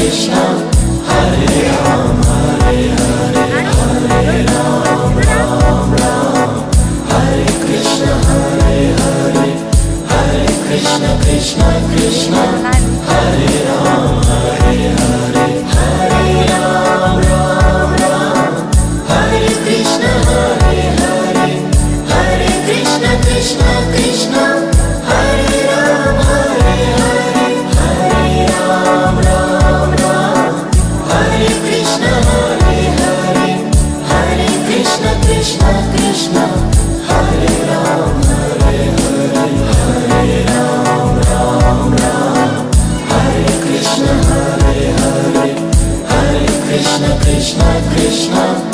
Krishna, Hare Ram, Hare Hare, Hare Ram, Ram Ram, Hare Krishna, Hare Hare, Hare Krishna, Krishna Krishna, Hare Ram, Hare Hare, Hare Ram, Ram Ram, Hare Krishna, Hare Hare, Hare Krishna, Krishna Krishna, Hare Ram, Hare Hare, Hare Ram, Ram Ram, Hare Krishna, Hare Hare, Hare Krishna, Krishna Krishna, Hare Ram, Hare Hare, Hare Ram, Ram Ram, Hare Krishna, Hare Hare, Hare Krishna, Krishna Krishna.